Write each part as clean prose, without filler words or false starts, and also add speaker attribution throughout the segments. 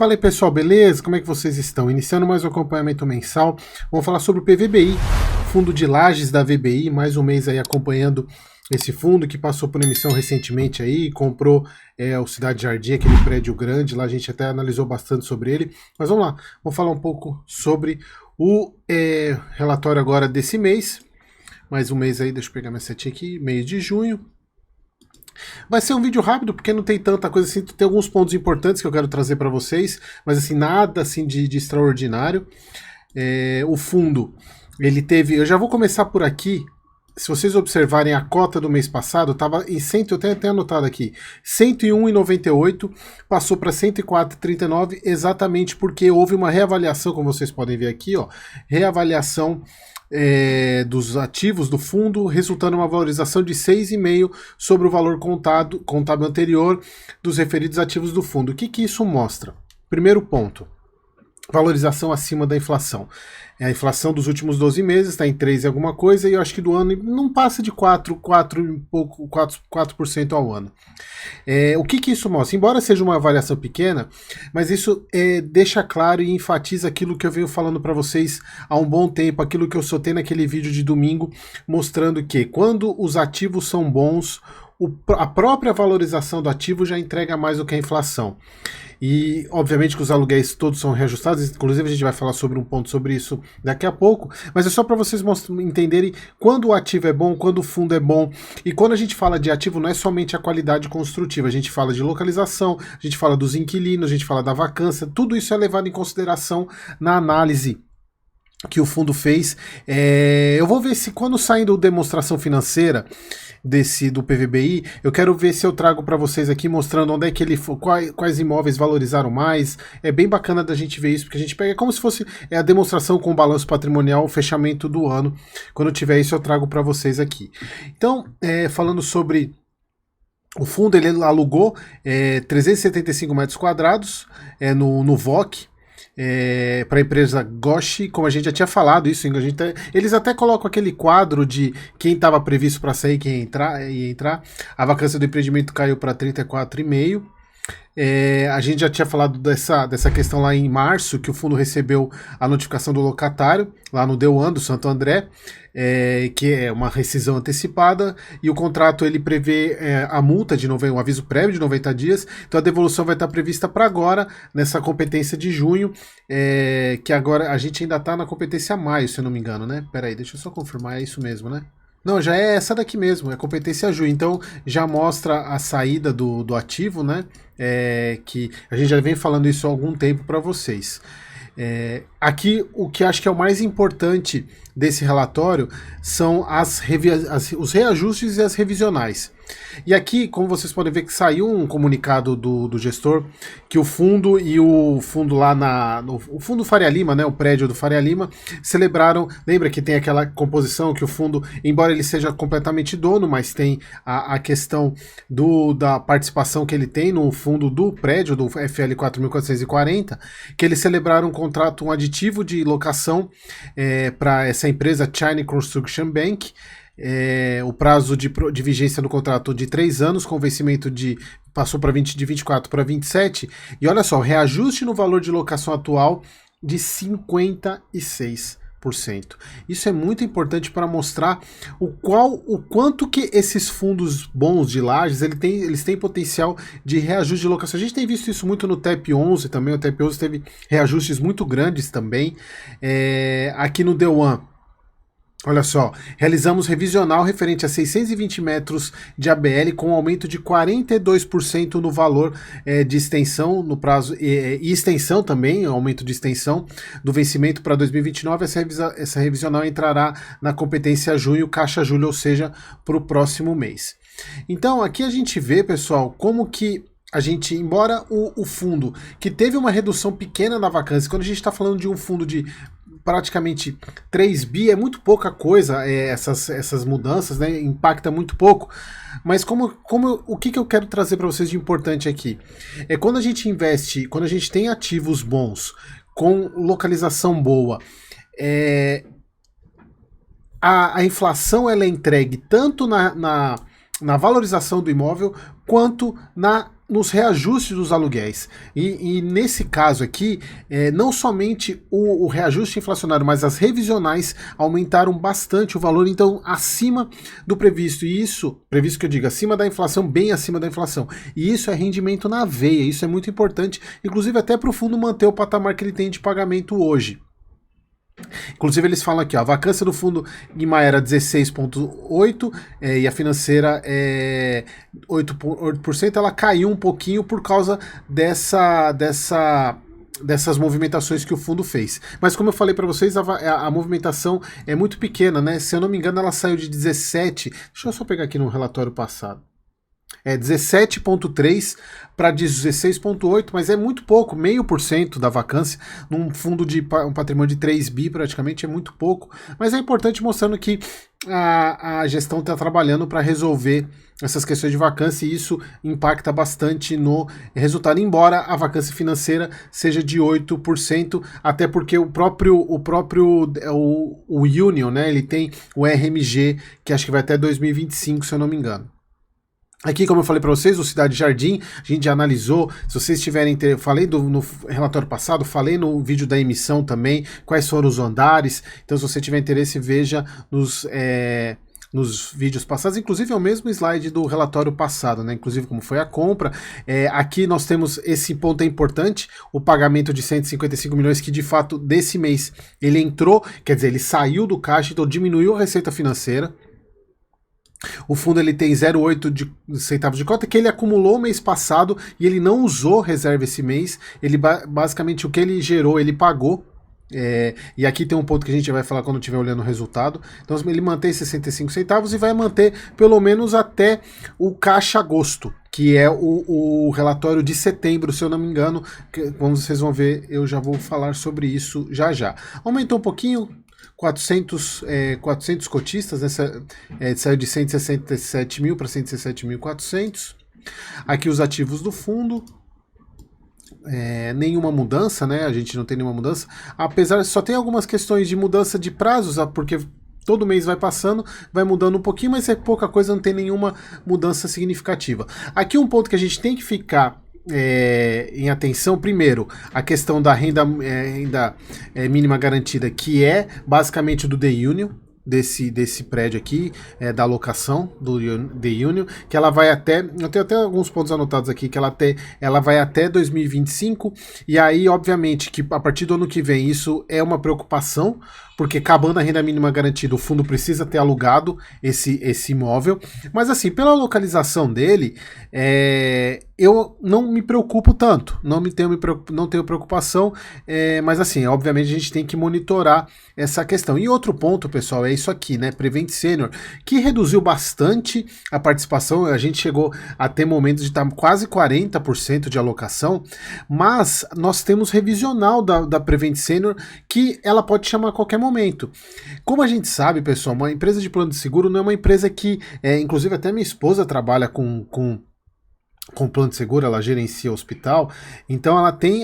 Speaker 1: Fala aí pessoal, beleza? Como é que vocês estão? Iniciando mais um acompanhamento mensal, vamos falar sobre o PVBI, fundo de lajes da VBI, mais um mês aí acompanhando esse fundo que passou por emissão recentemente aí, comprou o Cidade Jardim, aquele prédio grande, lá a gente até analisou bastante sobre ele, mas vamos lá, vamos falar um pouco sobre o relatório agora desse mês, mais um mês aí, deixa eu pegar minha setinha aqui, mês de junho. Vai ser um vídeo rápido, porque não tem tanta coisa assim, tem alguns pontos importantes que eu quero trazer para vocês, mas assim, nada assim de extraordinário. O fundo, ele teve, eu já vou começar por aqui, se vocês observarem a cota do mês passado, estava em 100, eu tenho até anotado aqui, 101,98, passou para 104,39, exatamente porque houve uma reavaliação, como vocês podem ver aqui, ó, reavaliação dos ativos do fundo, resultando em uma valorização de 6,5 sobre o valor contábil anterior dos referidos ativos do fundo. O que isso mostra? Primeiro ponto, valorização acima da inflação. A inflação dos últimos 12 meses está em 3 e alguma coisa, e eu acho que do ano não passa de 4% ao ano. O que isso mostra? Embora seja uma variação pequena, mas isso deixa claro e enfatiza aquilo que eu venho falando para vocês há um bom tempo, aquilo que eu soltei naquele vídeo de domingo, mostrando que quando os ativos são bons, a própria valorização do ativo já entrega mais do que a inflação. E, obviamente, que os aluguéis todos são reajustados, inclusive a gente vai falar sobre um ponto sobre isso daqui a pouco, mas é só para vocês entenderem quando o ativo é bom, quando o fundo é bom, e quando a gente fala de ativo não é somente a qualidade construtiva, a gente fala de localização, a gente fala dos inquilinos, a gente fala da vacância, tudo isso é levado em consideração na análise que o fundo fez. Eu vou ver se quando saindo demonstração financeira do PVBI, eu quero ver se eu trago para vocês aqui mostrando onde é que ele quais imóveis valorizaram mais. É bem bacana da gente ver isso, porque a gente pega como se fosse a demonstração com o balanço patrimonial, o fechamento do ano. Quando eu tiver isso eu trago para vocês aqui. Então, falando sobre o fundo, ele alugou 375 metros quadrados no VOC, para a empresa Goshi, como a gente já tinha falado isso, eles até colocam aquele quadro de quem estava previsto para sair, quem ia entrar. A vacância do empreendimento caiu para 34,5%. A gente já tinha falado dessa questão lá em março, que o fundo recebeu a notificação do locatário, lá no Deuan, do Santo André, que é uma rescisão antecipada, e o contrato ele prevê a multa de um aviso prévio de 90 dias, então a devolução vai estar prevista para agora, nessa competência de junho, que agora a gente ainda está na competência maio, se eu não me engano, né? Peraí, deixa eu só confirmar, é isso mesmo, né? Não, já é essa daqui mesmo, é competência junho, então já mostra a saída do ativo, né? Que a gente já vem falando isso há algum tempo para vocês. Aqui o que acho que é o mais importante desse relatório são os reajustes e as revisionais. E aqui, como vocês podem ver, que saiu um comunicado do gestor que o fundo e o fundo lá o fundo Faria Lima, né, o prédio do Faria Lima, celebraram. Lembra que tem aquela composição que o fundo, embora ele seja completamente dono, mas tem a questão da participação que ele tem no fundo do prédio, do FL 4440, que eles celebraram um aditivo de locação para essa empresa China Construction Bank. O prazo de vigência do contrato de 3 anos, com vencimento passou de 24 para 27, e olha só, reajuste no valor de locação atual de 56%. Isso é muito importante para mostrar o quanto que esses fundos bons de lajes eles têm potencial de reajuste de locação. A gente tem visto isso muito no TEP 11 também, o TEP 11 teve reajustes muito grandes também. Aqui no Deuan, olha só, realizamos revisional referente a 620 metros de ABL com um aumento de 42% no valor de extensão no prazo e extensão também, aumento de extensão do vencimento para 2029. Essa revisional entrará na competência junho, caixa julho, ou seja, para o próximo mês. Então aqui a gente vê, pessoal, como que embora o fundo, que teve uma redução pequena na vacância, quando a gente está falando de um fundo de praticamente 3 bi, é muito pouca coisa, essas mudanças, né, impacta muito pouco, mas o que eu quero trazer para vocês de importante aqui, quando a gente investe, quando a gente tem ativos bons, com localização boa, a inflação ela é entregue tanto na valorização do imóvel, quanto nos reajustes dos aluguéis. E nesse caso aqui, não somente o reajuste inflacionário, mas as revisionais aumentaram bastante o valor, então acima do previsto. E isso, previsto que eu digo, acima da inflação, bem acima da inflação. E isso é rendimento na veia, isso é muito importante, inclusive até para o fundo manter o patamar que ele tem de pagamento hoje. Inclusive eles falam aqui, ó, a vacância do fundo Guimá era 16,8% e a financeira é 8%, ela caiu um pouquinho por causa dessas movimentações que o fundo fez. Mas como eu falei para vocês, a movimentação é muito pequena, né? Se eu não me engano, ela saiu de 17, deixa eu só pegar aqui no relatório passado. 17,3 para 16,8, mas é muito pouco, 0,5% da vacância num fundo de um patrimônio de 3 bi praticamente é muito pouco, mas é importante mostrando que a gestão está trabalhando para resolver essas questões de vacância e isso impacta bastante no resultado, embora a vacância financeira seja de 8%, até porque o Union, né, ele tem o RMG, que acho que vai até 2025, se eu não me engano. Aqui, como eu falei para vocês, o Cidade Jardim, a gente já analisou, se vocês tiverem, falei no relatório passado, falei no vídeo da emissão também, quais foram os andares, então se você tiver interesse, veja nos vídeos passados, inclusive é o mesmo slide do relatório passado, né? Inclusive como foi a compra. Aqui nós temos, esse ponto é importante, o pagamento de 155 milhões, que de fato desse mês ele entrou, quer dizer, ele saiu do caixa, então diminuiu a receita financeira. O fundo ele tem 0,8 centavos de cota que ele acumulou mês passado e ele não usou reserva esse mês. Ele basicamente o que ele gerou ele pagou. E aqui tem um ponto que a gente vai falar quando estiver olhando o resultado. Então ele mantém 65 centavos e vai manter pelo menos até o caixa agosto, que é o relatório de setembro, se eu não me engano. Como vocês vão ver, eu já vou falar sobre isso já já. Aumentou um pouquinho. 400 cotistas, né? Saiu de 167 mil para 117.400. Aqui os ativos do fundo. Nenhuma mudança, né? A gente não tem nenhuma mudança. Apesar, só tem algumas questões de mudança de prazos, porque todo mês vai passando, vai mudando um pouquinho, mas é pouca coisa, não tem nenhuma mudança significativa. Aqui um ponto que a gente tem que ficar em atenção, primeiro, a questão da renda mínima garantida, que é basicamente do The Union, desse prédio aqui, da alocação do The Union, que ela vai até, eu tenho até alguns pontos anotados aqui, que ela vai até 2025, e aí, obviamente, que a partir do ano que vem, isso é uma preocupação, porque acabando a renda mínima garantida, o fundo precisa ter alugado esse imóvel, mas assim, pela localização dele, eu não me preocupo tanto, não tenho preocupação, mas assim, obviamente a gente tem que monitorar essa questão. E outro ponto, pessoal, é isso aqui, né, Prevent Senior, que reduziu bastante a participação, a gente chegou a ter momentos de estar quase 40% de alocação, mas nós temos revisional da Prevent Senior, que ela pode chamar a qualquer momento. Como a gente sabe, pessoal, uma empresa de plano de seguro não é uma empresa que, inclusive até minha esposa trabalha com plano de seguro, ela gerencia o hospital, então ela tem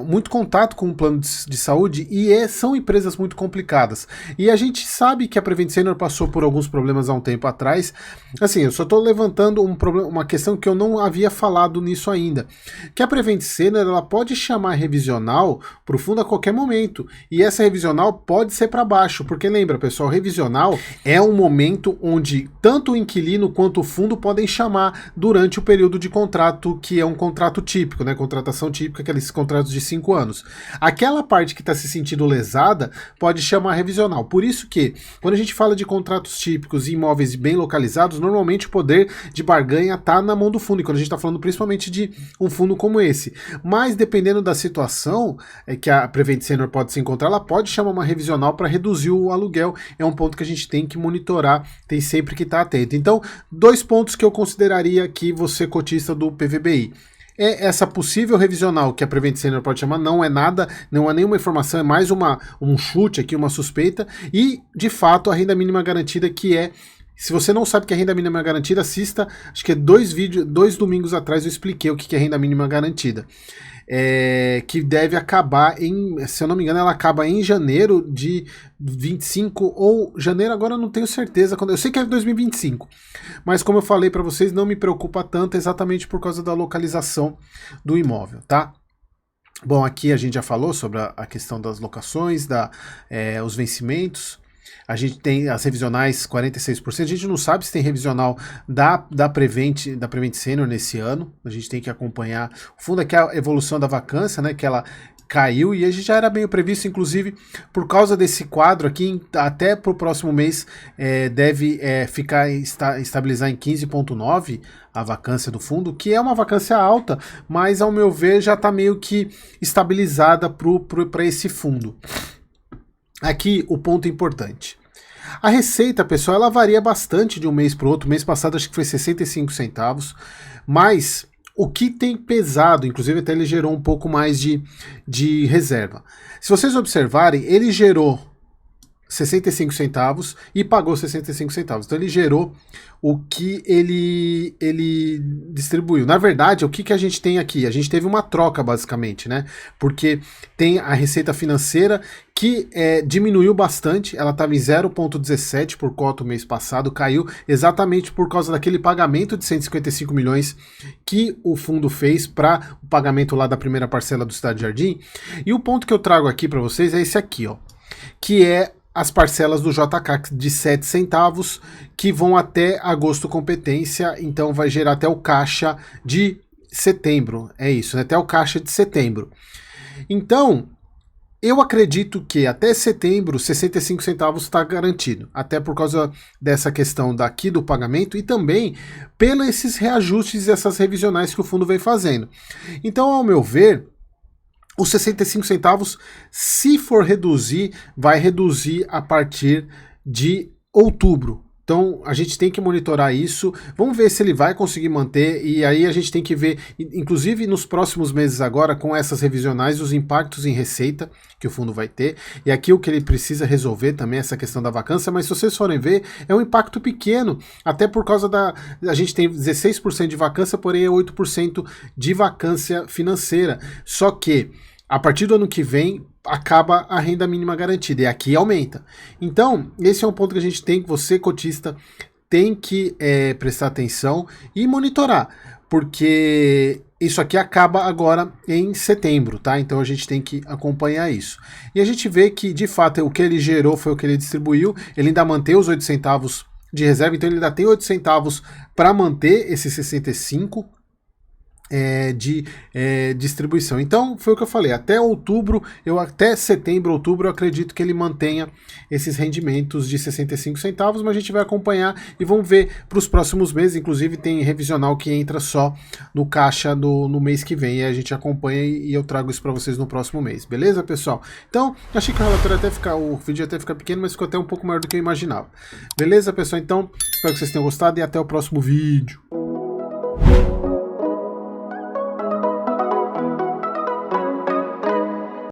Speaker 1: muito contato com o plano de saúde e são empresas muito complicadas. E a gente sabe que a Prevent Senior passou por alguns problemas há um tempo atrás. Assim, eu só estou levantando uma questão que eu não havia falado nisso ainda, que a Prevent Senior ela pode chamar revisional para o fundo a qualquer momento, e essa revisional pode ser para baixo, porque lembra, pessoal, revisional é um momento onde tanto o inquilino quanto o fundo podem chamar durante o período de contrato, que é um contrato típico, né? Contratação típica, aqueles contratos de 5 anos. Aquela parte que está se sentindo lesada pode chamar revisional. Por isso que, quando a gente fala de contratos típicos e imóveis bem localizados, normalmente o poder de barganha está na mão do fundo, e quando a gente está falando principalmente de um fundo como esse. Mas dependendo da situação que a Prevent Senior pode se encontrar, ela pode chamar uma revisional para reduzir o aluguel. É um ponto que a gente tem que monitorar, tem sempre que estar atento. Então, 2 pontos que eu consideraria que você, cotista do PVBI. Essa possível revisional que a Prevent Senior pode chamar, não é nada, não é nenhuma informação, é mais um chute aqui, uma suspeita, e de fato a renda mínima garantida, que é Se você não sabe o que é renda mínima garantida, assista, acho que é 2 domingos atrás eu expliquei o que é renda mínima garantida. Que deve acabar se eu não me engano, ela acaba em janeiro de 25 ou janeiro, agora eu não tenho certeza, eu sei que é 2025, mas como eu falei para vocês, não me preocupa tanto exatamente por causa da localização do imóvel, tá? Bom, aqui a gente já falou sobre a questão das locações, os vencimentos. A gente tem as revisionais 46%. A gente não sabe se tem revisional da Prevent Senior nesse ano. A gente tem que acompanhar. O fundo aqui é a evolução da vacância, né? Que ela caiu e a gente já era meio previsto, inclusive por causa desse quadro aqui, até para o próximo mês deve estabilizar em 15,9 a vacância do fundo, que é uma vacância alta, mas ao meu ver já está meio que estabilizada para esse fundo. Aqui o ponto importante. A receita, pessoal, ela varia bastante de um mês para o outro. Mês passado acho que foi 65 centavos, mas o que tem pesado, inclusive até ele gerou um pouco mais de reserva. Se vocês observarem, ele gerou 65 centavos e pagou 65 centavos. Então ele gerou o que ele distribuiu. Na verdade, o que a gente tem aqui? A gente teve uma troca, basicamente, né? Porque tem a receita financeira que diminuiu bastante, ela estava em 0,17 por cota o mês passado, caiu exatamente por causa daquele pagamento de 155 milhões que o fundo fez para o pagamento lá da primeira parcela do Cidade Jardim. E o ponto que eu trago aqui para vocês é esse aqui, ó, que é as parcelas do JK de 7 centavos, que vão até agosto competência, então vai gerar até o caixa de setembro, é isso, né? Até o caixa de setembro. Então, eu acredito que até setembro 65 centavos está garantido, até por causa dessa questão daqui do pagamento e também pelos esses reajustes e essas revisionais que o fundo vem fazendo. Então, ao meu ver, os 65 centavos, se for reduzir, vai reduzir a partir de outubro. Então a gente tem que monitorar isso, vamos ver se ele vai conseguir manter, e aí a gente tem que ver, inclusive nos próximos meses agora, com essas revisionais, os impactos em receita que o fundo vai ter, e aqui o que ele precisa resolver também é essa questão da vacância, mas se vocês forem ver, é um impacto pequeno, até por causa a gente tem 16% de vacância, porém é 8% de vacância financeira, só que a partir do ano que vem, acaba a renda mínima garantida, e aqui aumenta. Então, esse é um ponto que a gente tem, que você, cotista, tem que prestar atenção e monitorar, porque isso aqui acaba agora em setembro, tá? Então a gente tem que acompanhar isso. E a gente vê que, de fato, o que ele gerou foi o que ele distribuiu, ele ainda mantém os 8 centavos de reserva, então ele ainda tem 8 centavos para manter esses 65 de distribuição. Então foi o que eu falei, até outubro, até setembro, outubro, eu acredito que ele mantenha esses rendimentos de 65 centavos, mas a gente vai acompanhar e vamos ver para os próximos meses, inclusive tem revisional que entra só no caixa no mês que vem, e a gente acompanha e eu trago isso para vocês no próximo mês, beleza, pessoal? Então, achei que o relatório o vídeo até ficar pequeno, mas ficou até um pouco maior do que eu imaginava. Beleza, pessoal? Então, espero que vocês tenham gostado e até o próximo vídeo.